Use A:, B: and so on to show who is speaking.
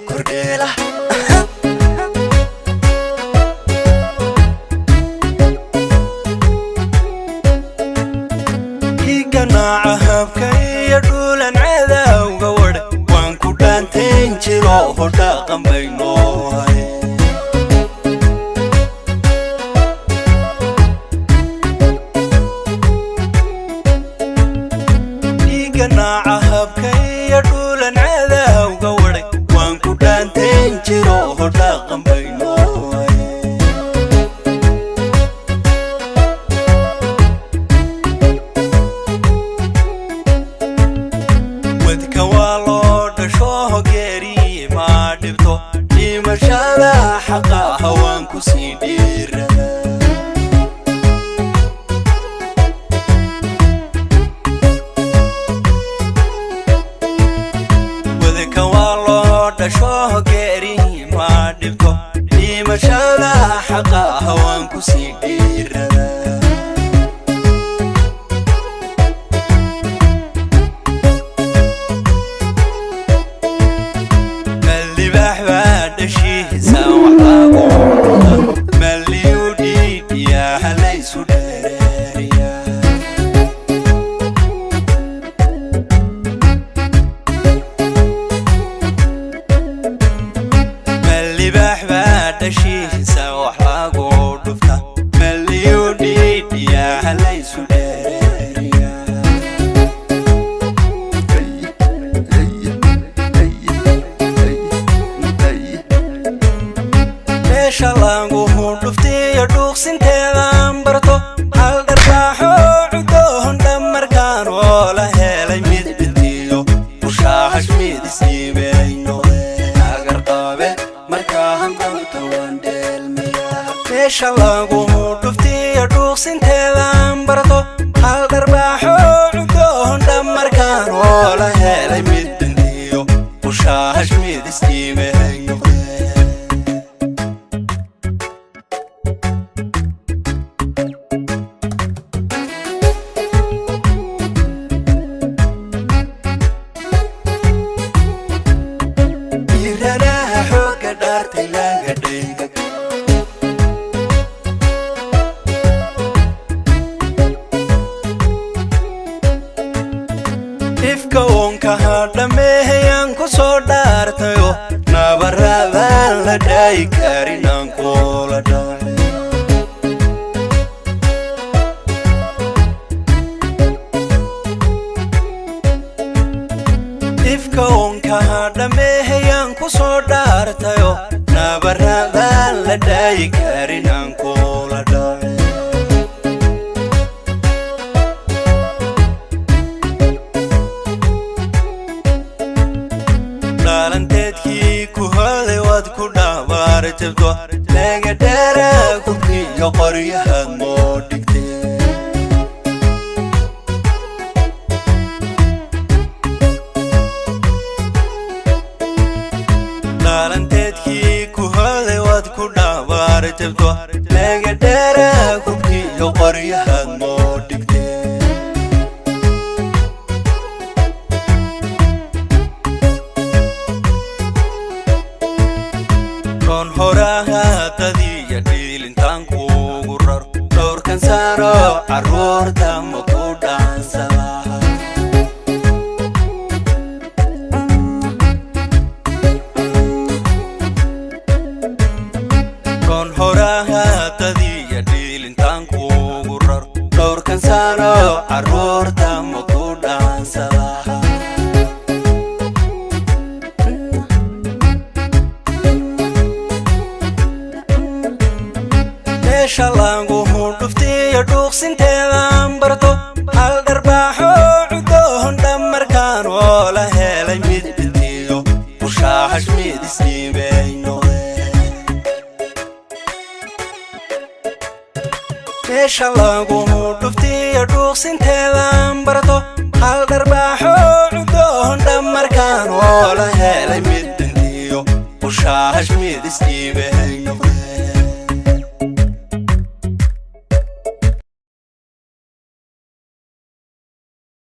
A: kordela habkay dhulan cadawga wad waan ku dhaanteen jiro hodha qambayno igana habkay dhulan cadawga wad waan ku dhaanteen jiro hodha qambayno مشالا حقا هوانكو سيدير وذك والله دشوه قيري ما دبتو مشالا حقا هوانكو سيدير شلانغو هندفتي يدوق سنتيغان برتو هل درباحو عدوهن دمركان ولا هيلي ميد بنتيو وشاحش ميد سيبينو اگر قابي مركاهم دوتو وانديل مياه شلانغو هندفتي يدوق سنتيغان برتو هل درباحو عدوهن دمركان ولا هيلي ميد بنتيو وشاحش ميد سيبينو ifkaonka hadhameeyan ku soo dhaartayo nabarradan la dhaay karinaan kula dhaay ifkaonka hadhameeyan ku soo dhaartayo nabarradan la dhaay karinaan kula dhaay dhalanteedkii ku hooday waad ku dhaabaarjabto laga dheera kubkiyo qoryahaad moo dhigtee dhalanteedkii ku hooday waad ku dhaabaarjabto laga dheera kubkiyo qoryahaad moo dhigtee horaha tadiya dhilintaan kuugu rar dhowrkan saaro carruurta ma ku dhaansadaha kon horaha tadiya dhilintaan kuugu rar dhowrkan saaro carruurta ma ku dhaansadaha شلانغو هندفتي يدوق سنتيغان برتو هل درباحو عدوهن دمركان ولا هيلي ميد بنتيو وشاحش ميد سيبينو شلانغو هندفتي يدوق سنتيغان برتو هل درباحو عدوهن دمركان ولا هيلي ميد بنتيو وشاحش ميد سيبينو